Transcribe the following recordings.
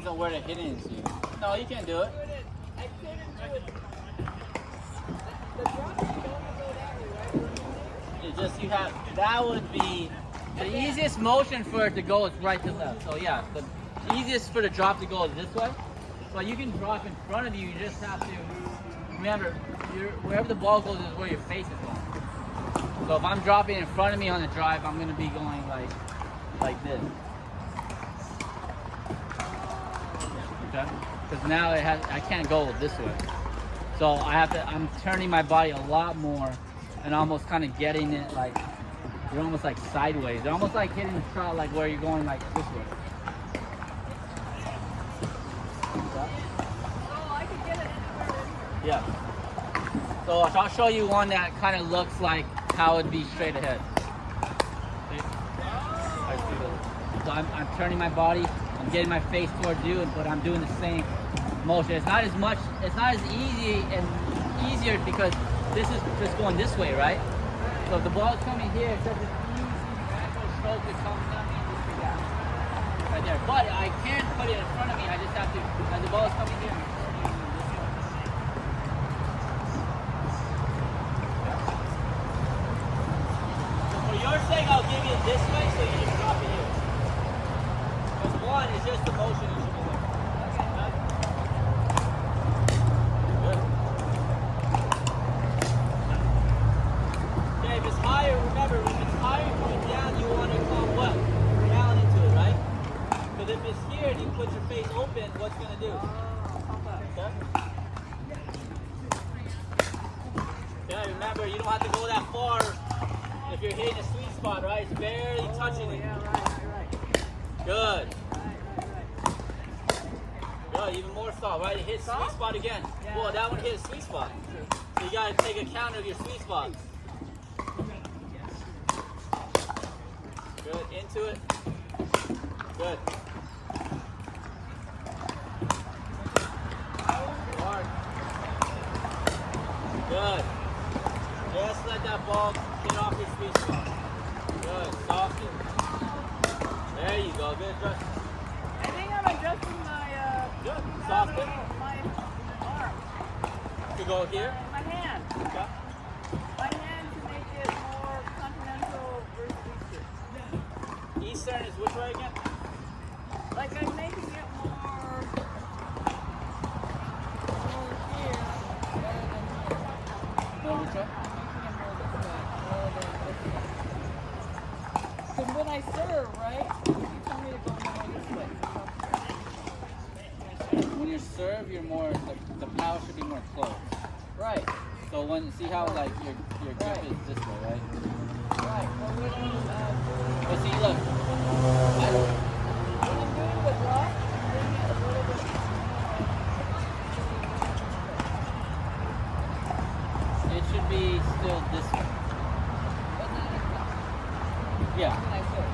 on where the hitting is. No, you can't do it. I couldn't do it. The drop is going to go that way, right? It's just you have, that would be, the easiest motion for it to go is right to left. So yeah, the easiest for the drop to go is this way. So you can drop in front of you, you just have to, remember, wherever the ball goes is where your face is going. So if I'm dropping in front of me on the drive, I'm going to be going like this. Okay? Because now I can't go this way. So I'm turning my body a lot more and almost kind of getting it like, you're almost like sideways. You're almost like hitting the shot like where you're going like this way. Oh, I could get it anywhere. Yeah. So I'll show you one that kind of looks like how it'd be straight ahead. So I'm turning my body, I'm getting my face towards you, but I'm doing the same motion. It's not as easy and easier because this is just going this way, right? So if the ball is coming here, it's such an easy natural stroke that comes down and just like that. Right there. But I can put it in front of me, I just have to, as the ball is coming here, your sake, I'll give you it this way so you just drop it here. Because one is just the motion you should be doing. Good. Okay, if it's higher, remember, if it's higher coming down, you want to come what? Down into it, right? Because if it's here and you put your face open, what's going to do? Okay? Okay, remember, you don't have to go that far. If you're hitting a sweet spot, right? It's barely touching it. Yeah, right. Good. Good, even more soft, right? It hits sweet spot again. Yeah. Well, that one hit a sweet spot. So you gotta take account of your sweet spots. Good, into it. Good. Hard. Good. Just let that ball get off your sweet spot. Good, soften. There you go, good adjustment. I think I'm adjusting my, Good, soften. my arm. You go here. My hand. Okay. My hand to make it more continental versus eastern. Eastern is which way again? Like I'm making it more here rather than here. No, which way? Because when I serve, right, you tell me to go more this way. When you serve, you're more, the power should be more close. Right, So see how like your grip Right. is this way, right? right. Well, when But see, look, I'm doing the drop, I'm doing it a little bit. it should be still this way. Yeah. When I serve.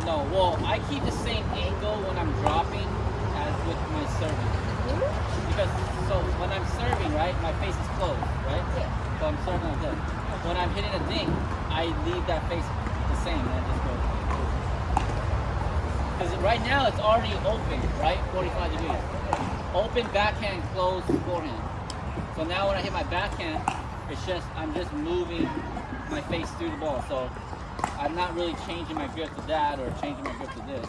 No, well, I keep the same angle when I'm dropping as with my serving. Because, so when I'm serving, right, my face is closed, right? Yeah. So I'm serving like this. When I'm hitting a dink, I leave that face the same and I just go. Because right now it's already open, right? 45 degrees. Open backhand, closed forehand. So now when I hit my backhand, I'm just moving my face through the ball. So I'm not really changing my grip to that or changing my grip to this.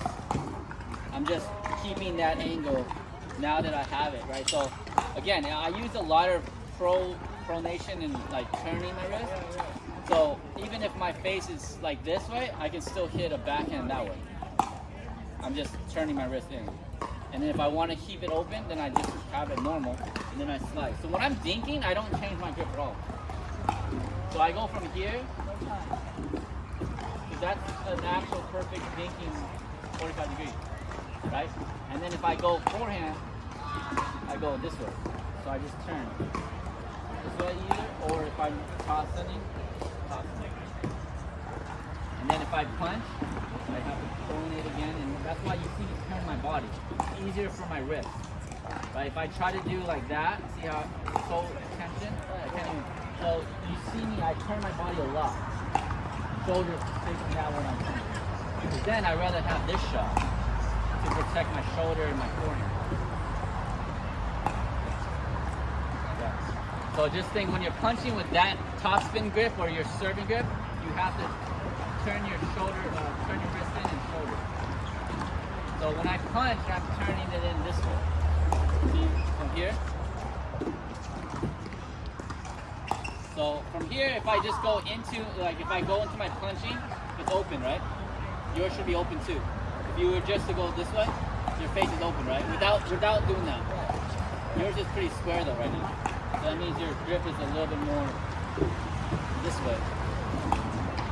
I'm just keeping that angle now that I have it, right? So again, I use a lot of pronation and like turning my wrist. So even if my face is like this way, I can still hit a backhand that way. I'm just turning my wrist in. And then if I want to keep it open, then I just have it normal, and then I slide. So when I'm dinking, I don't change my grip at all. So I go from here, because that's an actual perfect dinking 45 degrees, right? And then if I go forehand, I go this way. So I just turn this way either, or if I'm tossing. And then if I punch, I have to pronate again, and that's why you see me turn my body. It's easier for my wrist. Right? If I try to do like that, see how it's so tension? I can't even. So you see me, I turn my body a lot. Shoulders facing that when I'm turning. Because then I'd rather have this shot. to protect my shoulder and my forehand. Yeah. So just think when you're punching with that top spin grip or your serving grip, you have to turn your shoulder, turn your wrist in and shoulder. So when I punch, I'm turning it in this way. See, from here. So from here, if I just go into, like if I go into my punching, it's open, right? Yours should be open too. If you were just to go this way, your face is open, right? Without doing that. Yours is pretty square though right now. So that means your grip is a little bit more this way.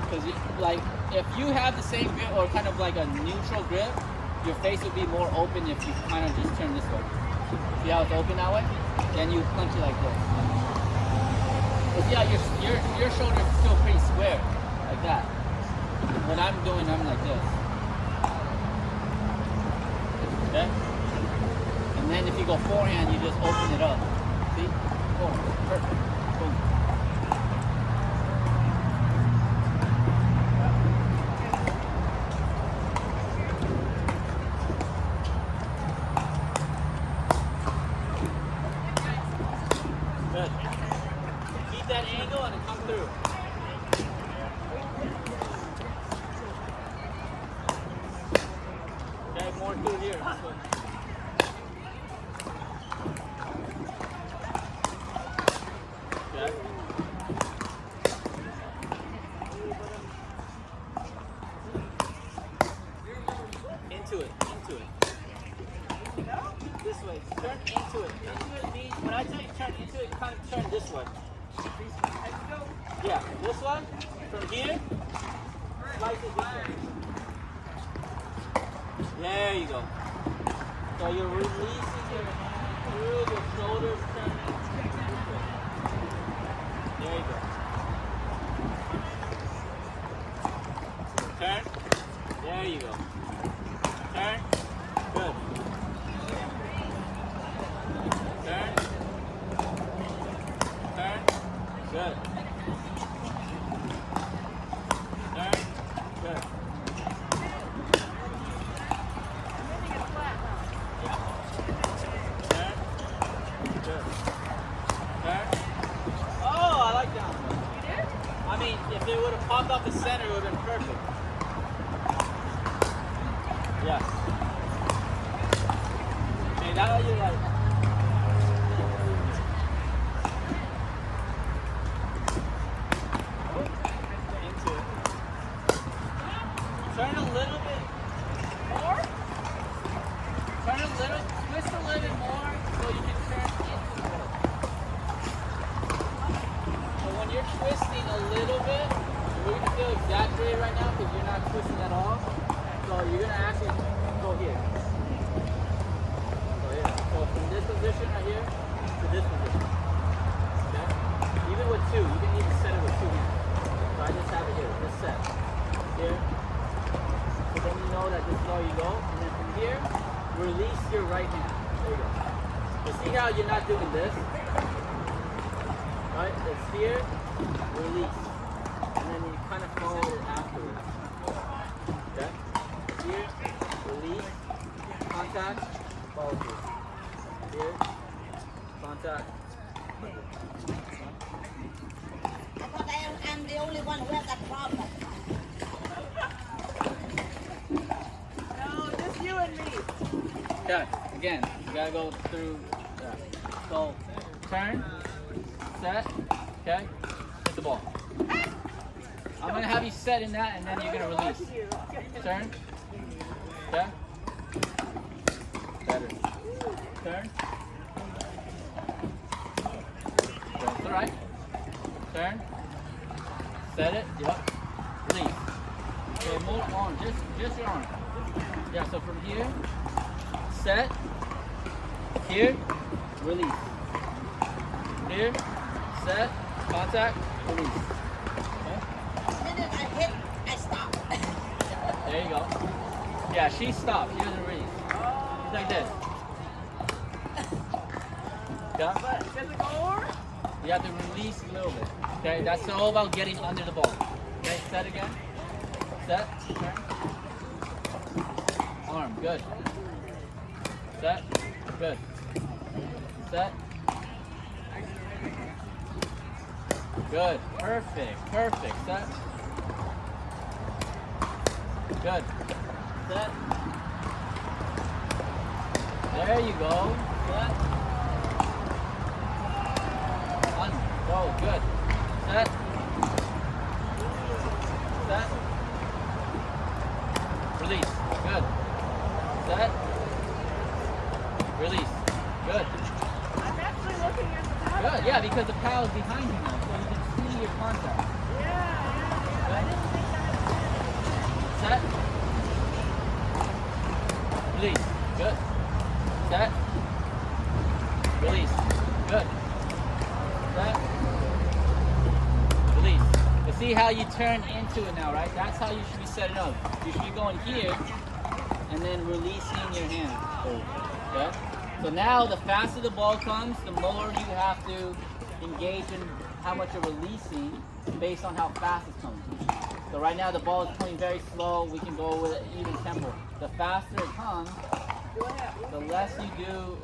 Because like if you have the same grip or kind of like a neutral grip, your face would be more open if you kind of just turn this way. See how it's open that way? Then you punch it like this. But see how your shoulder is still pretty square, like that. What I'm doing, I'm like this. Okay? And then if you go forehand, you just open it up. See? Boom. Perfect. Boom. Good. Keep that angle and come through. Okay, more through here. This way. Okay. Into it. This way. Turn into it. Into it means, when I tell you turn into it, kind of turn this way. Yeah, this one. From here, slice it this way. There you go. So you're releasing your shoulders turning this way. There you go. Turn. There you go. Turn. Good. Turn. Turn. Good. Turn. Good. Turn. Good. Turn. Oh, I like that one. I mean, if it would have popped off the center, it would have been perfect. Yes. Okay, now you like. Into it. Turn a little bit more. Turn a little, twist a little bit more so you can turn into the bowl. So when you're twisting a little bit, you're going to feel exaggerated right now because you're not twisting at all. So you're going to actually go here. So yeah, so from this position right here to this position. Okay? Even with two, you can even set it with two hands. So I just have it here, this set. Here. So then you know that this is all you go. And then from here, release your right hand. There you go. So see how you're not doing this? Right? It's here, release. And then you kind of follow afterwards. Okay? Here, release, contact, follow through. Here, contact. I thought I'm the only one who has that problem. No, just you and me. Okay, again, you gotta go through that. So, turn, set, okay, hit the ball. I'm gonna have you set in that and then you're gonna release. Turn, okay, better. Turn. That's alright. Turn, set it, yep, release. Okay, more arm, just your arm. Yeah, so from here, set, here, release. Here, set, contact, release. Okay? The minute I hit, I stop. There you go. Yeah, she stopped. She doesn't release. It's like this. Yeah? But does it go over? You have to release a little bit. Okay, that's all about getting under the ball. Okay, set again. Set, turn. Arm, good. Set. Good. Set. Good. Perfect. Perfect. Set. Good. Set. There you go. Set. One. Go. Good. Set. Set. Release. Good. Set. Release. Good. I'm actually looking at the paddle. Good. Yeah, because the paddle is behind you now, so you can see your contact. Yeah. I didn't think that. Set. Release. Good. Set. Release. Good. Set. Release. But see how you turn into it now, right? That's how you should be setting up. You should be going here and then releasing your hand over. Okay? So now the faster the ball comes, the more you have to engage in how much you're releasing based on how fast it's coming. So right now the ball is playing very slow. We can go with an even tempo. The faster it comes, the less you do.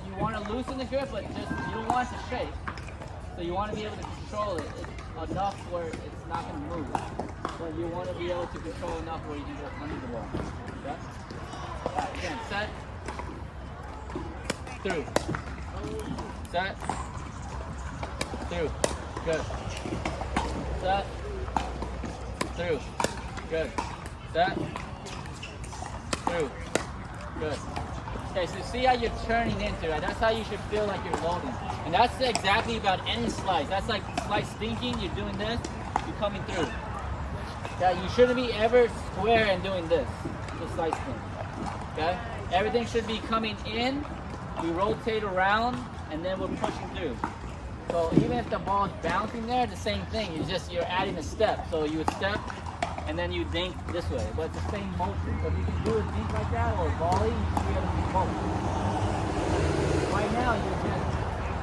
You want to loosen the grip, but just you don't want it to shake. So you want to be able to control it enough where it's not going to move. But you want to be able to control enough where you can go under the ball. Okay? All right, again, set. Through. Set. Through. Good. Set. Through. Good. Set. Through. Good. Okay, so see how you're turning into it. That's how you should feel like you're loading. And that's exactly about any slice. That's like slice thinking. You're doing this. You're coming through. Yeah, you shouldn't be ever square and doing this. The slice thing. Okay? Everything should be coming in. We rotate around, and then we're pushing through. So even if the ball is bouncing there, the same thing. You're adding a step. So you would step, and then you dink this way. But it's the same motion. So if you can do a dink like that or a volley, you should be able to do both. Right now, you're just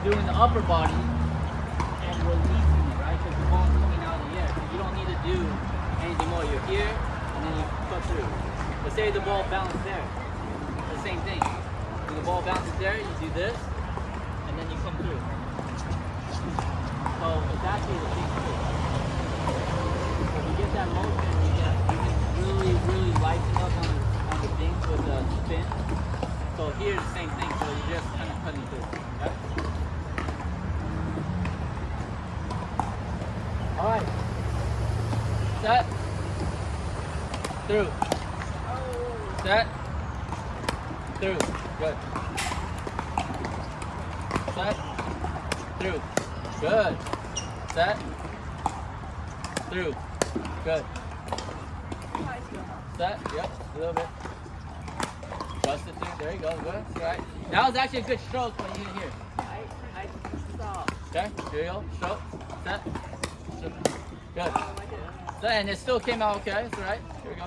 doing the upper body and releasing it, right? Because the ball's coming out of the air. So you don't need to do anything more. You're here, and then you cut through. But say the ball bounced there. The same thing. When the ball bounces there, you do this, and then you come through. So it's actually the same thing. So if you get that motion, you can really, really lighten up on the things with the spin. So here's the same thing. So you're just kind of cutting through. Okay? All right. Set. Through. Set. Through. Good. Set. Through. Good. Set. Through. Good. Set. Yep. A little bit. Bust it through. There you go. Good. That's right. That was actually a good stroke, but you didn't hear. I saw. Okay. Here you go. Stroke. Set. Good. Set. And it still came out okay. That's right. Here we go.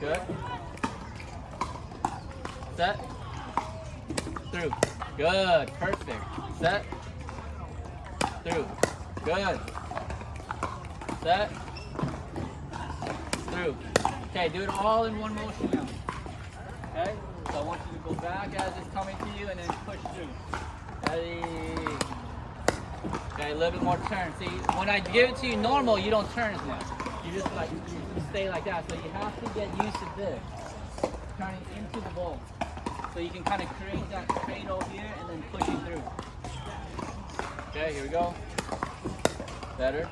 Good. Set. Through. Good. Perfect. Set. Through. Good. Set. Through. Okay, do it all in one motion now. Okay? So I want you to go back as it's coming to you and then push through. Ready. Okay, a little bit more turn. See, when I give it to you normal, you don't turn as much. You just like, you stay like that. So you have to get used to this. Turning into the ball. So you can kind of create that cradle here and then pushing through. Okay, here we go. Better.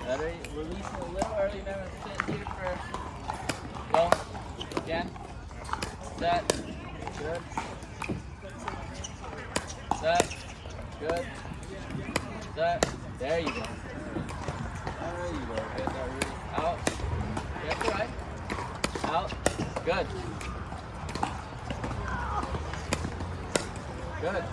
Better. Releasing a little early. Remember, sit here first. Go. Again. Set. Good. Set. Good. Set. There you go. There you go. Get that release. Out. That's all right. Out. Good. Good.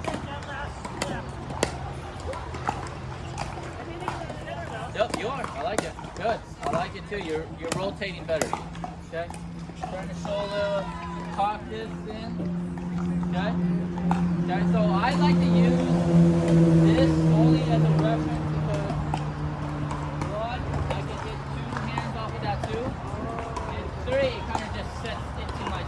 Yep, you are. I like it. Good. I like it too. You're rotating better. Okay. Turn the shoulder. Cock this in. Okay. Okay. So I like to use this only as a reference because one, I can get two hands off of that too, and three, it kind of just sets into my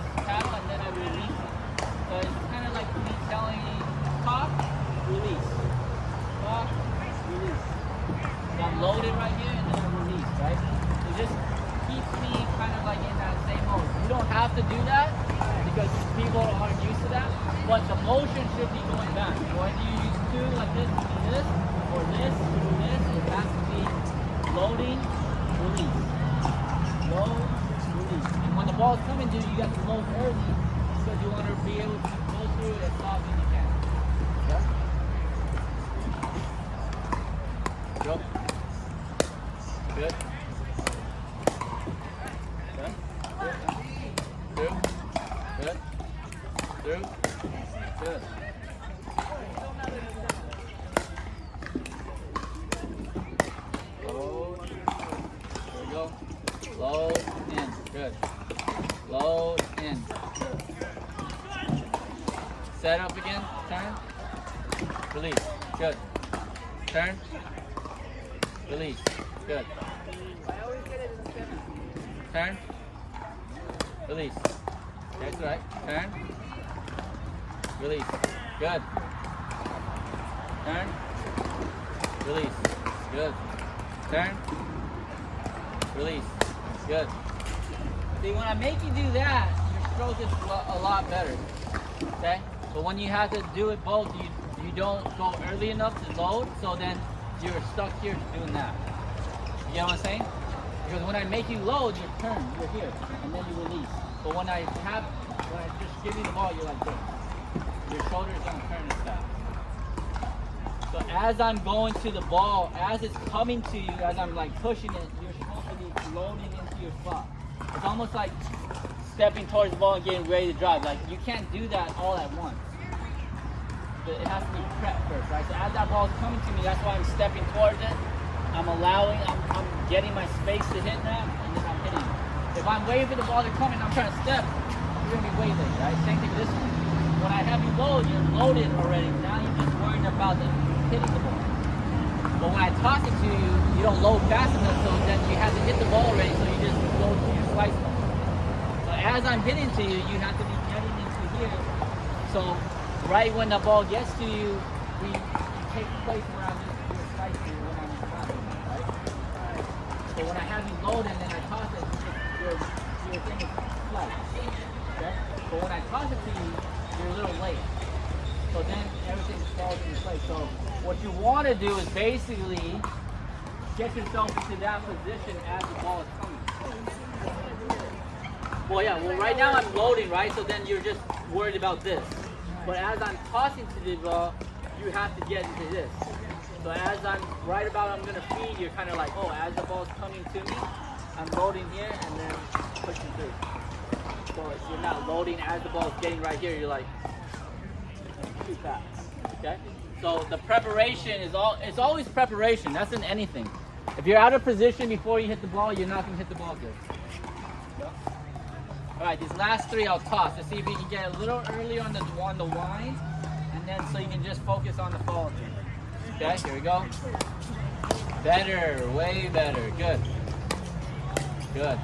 people aren't used to that, but the motion should be going back. Whether you use two like this to do this, or this to do this, it has to be loading, release. Load, release. And when the ball's coming to you, you got to load early because you want to be able to go through it as soft as you can. Yeah? Go. Good. Good. Through. Good. Through. Good. Load. There we go. Load in. Good. Load in. Set up again. Turn. Release. Good. Turn. Release. Good. Turn. Release. That's right. Turn. Release. Good. Turn. Release. Good. Turn. Release. Good. See, when I make you do that, your stroke is a lot better. Okay? But when you have to do it both, you don't go early enough to load, so then you're stuck here doing that. You get what I'm saying? Because when I make you load, you turn, you're here, and then you release. But when I just give you the ball, you're like this. Your shoulders don't turn as fast. So as I'm going to the ball, as it's coming to you, as I'm like pushing it, you're supposed to be loading into your spot. It's almost like stepping towards the ball and getting ready to drive. Like, you can't do that all at once. But it has to be prepped first, right? So as that ball's coming to me, that's why I'm stepping towards it. I'm getting my space to hit that, and then I'm hitting it. If I'm waiting for the ball to come and I'm trying to step, you're gonna be way late, right? Same thing with this one. When I have you load, you're loaded already. Now you're just worrying about hitting the ball. But when I toss it to you, you don't load fast enough, so then you have to hit the ball already, so you just go to your slice ball. So as I'm hitting to you, you have to be getting into here. So right when the ball gets to you, you take place around your slice ball when I'm tossing, right? So when I have you load and then I toss it, your thing is flat. Okay? But when I toss it to you, you're a little late. So then everything falls into place. So what you want to do is basically get yourself into that position as the ball is coming. Well, yeah, right now I'm loading, right? So then you're just worried about this. But as I'm tossing to the ball, you have to get into this. So as I'm I'm gonna feed, you're kind of like, oh, as the ball's coming to me, I'm loading here and then pushing through. So you're not loading as the ball's getting right here, you're like, too fast, okay? So the preparation it's always preparation. That's in anything. If you're out of position before you hit the ball, you're not gonna hit the ball good. All right, these last three I'll toss to see if you can get a little earlier on the wind, and then so you can just focus on the follow through. Okay, here we go. Better, way better. Good. Good.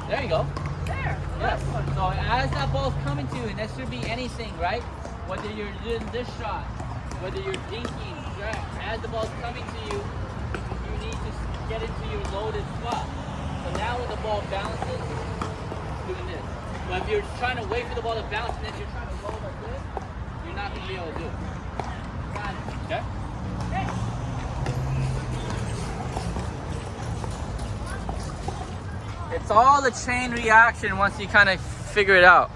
There you go. There. Yes. So as that ball's coming to you, and that should be anything, right? Whether you're doing this shot, whether you're dinking, as the ball's coming to you, you need to get into your loaded spot. So now when the ball bounces, doing this. But if you're trying to wait for the ball to bounce and then you're trying to load like this, you're not going to be able to do it. Got it. Okay? It's all the chain reaction once you kind of figure it out.